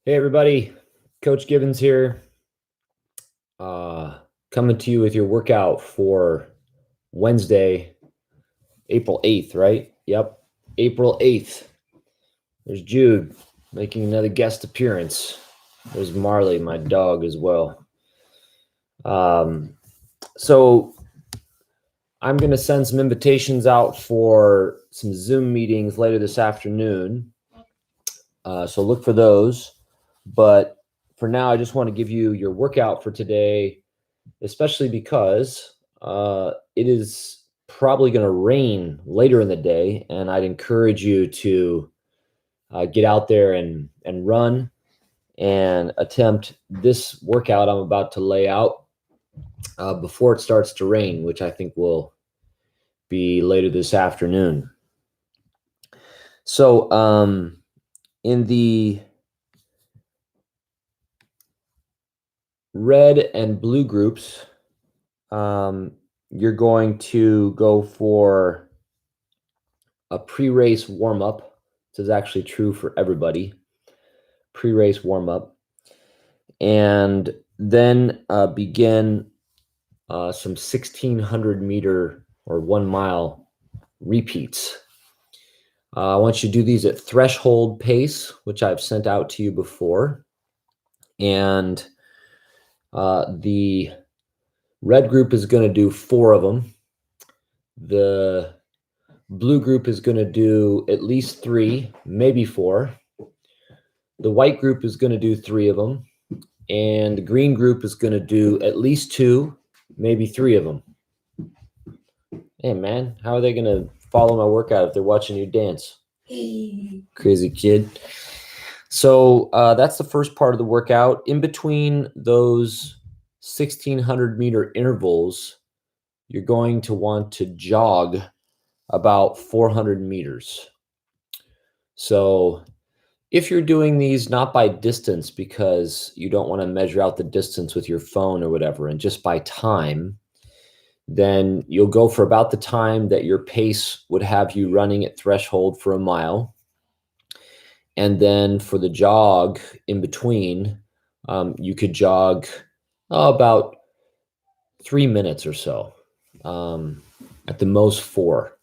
Hey everybody, Coach Gibbons here, coming to you with your workout for Wednesday, April 8th, right? Yep, April 8th. There's Jude making another guest appearance. There's Marley, my dog, as well. So I'm going to send some invitations out for some Zoom meetings later this afternoon. So look for those. But for now, I just want to give you your workout for today, especially because it is probably going to rain later in the day, and I'd encourage you to get out there and run and attempt this workout I'm about to lay out before it starts to rain, which I think will be later this afternoon. So in the red and blue groups, you're going to go for a pre-race warm-up. This is actually true for everybody. Pre-race warm-up. And then begin some 1,600 meter or 1 mile repeats. I want you to do these at threshold pace, which I've sent out to you before. And the red group is going to do 4 of them. The blue group is going to do at least 3, maybe 4. The white group is going to do 3 of them. And the green group is going to do at least 2, maybe 3 of them. Hey, man, how are they going to follow my workout if they're watching you dance? Crazy kid. So that's the first part of the workout. In between those 1,600 meter intervals, you're going to want to jog about 400 meters. So if you're doing these not by distance because you don't want to measure out the distance with your phone or whatever, and just by time, then you'll go for about the time that your pace would have you running at threshold for a mile. And then for the jog in between, you could jog about 3 minutes or so, at the most 4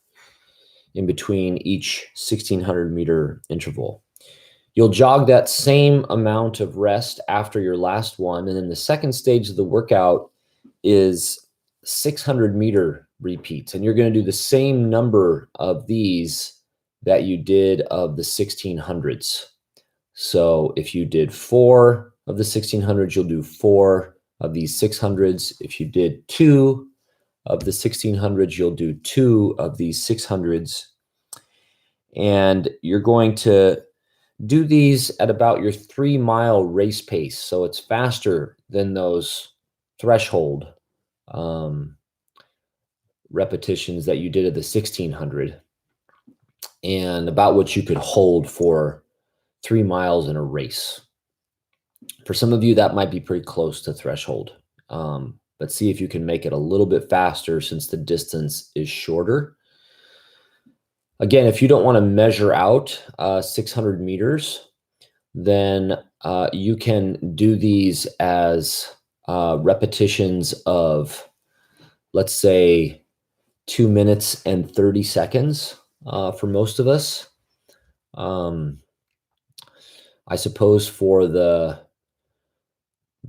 in between each 1,600 meter interval. You'll jog that same amount of rest after your last one. And then the second stage of the workout is 600 meter repeats. And you're going to do the same number of these that you did of the 1600s. So if you did 4 of the 1600s, you'll do 4 of these 600s. If you did 2 of the 1600s, you'll do 2 of these 600s. And you're going to do these at about your 3 mile race pace. So it's faster than those threshold repetitions that you did at the 1600, and about what you could hold for 3 miles in a race. For some of you, that might be pretty close to threshold, but see if you can make it a little bit faster since the distance is shorter. Again, if you don't want to measure out 600 meters, then you can do these as repetitions of, let's say, 2 minutes and 30 seconds for most of us. I suppose for the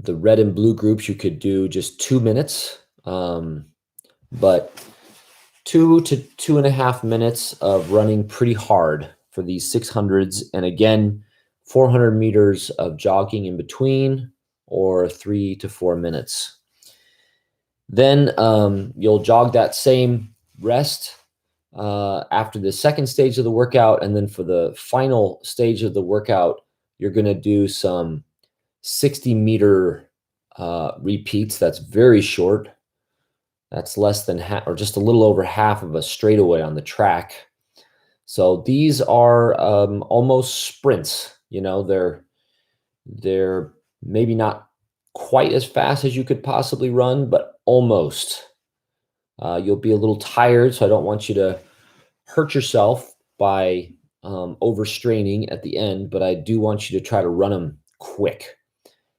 red and blue groups, you could do just 2 minutes, but 2 to 2.5 minutes of running pretty hard for these 600s. And again, 400 meters of jogging in between, or 3 to 4 minutes. Then you'll jog that same rest after the second stage of the workout. And then for the final stage of the workout, you're going to do some 60-meter repeats. That's very short. That's less than half, or just a little over half of a straightaway on the track. So these are almost sprints. You know, they're maybe not quite as fast as you could possibly run, but almost. You'll be a little tired, so I don't want you to hurt yourself by overstraining at the end, but I do want you to try to run them quick.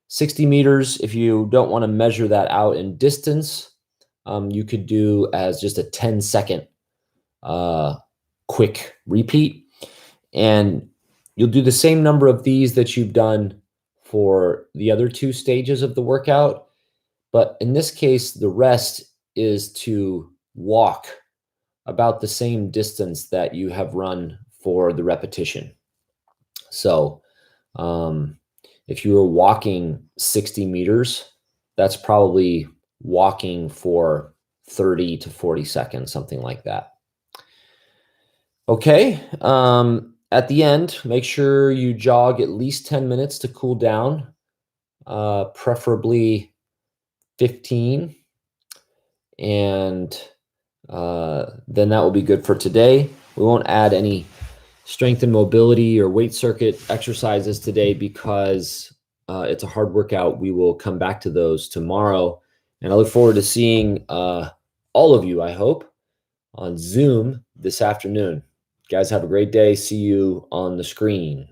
60 meters, if you don't want to measure that out in distance, you could do as just a 10-second quick repeat. And you'll do the same number of these that you've done for the other 2 stages of the workout. But in this case, the rest is to walk about the same distance that you have run for the repetition. So if you were walking 60 meters, that's probably walking for 30 to 40 seconds, something like that. Okay. At the end, make sure you jog at least 10 minutes to cool down, preferably 15. And then that will be good for today. We won't add any strength and mobility or weight circuit exercises today because it's a hard workout. We will come back to those tomorrow. And I look forward to seeing all of you, I hope, on Zoom this afternoon. Guys, have a great day. See you on the screen.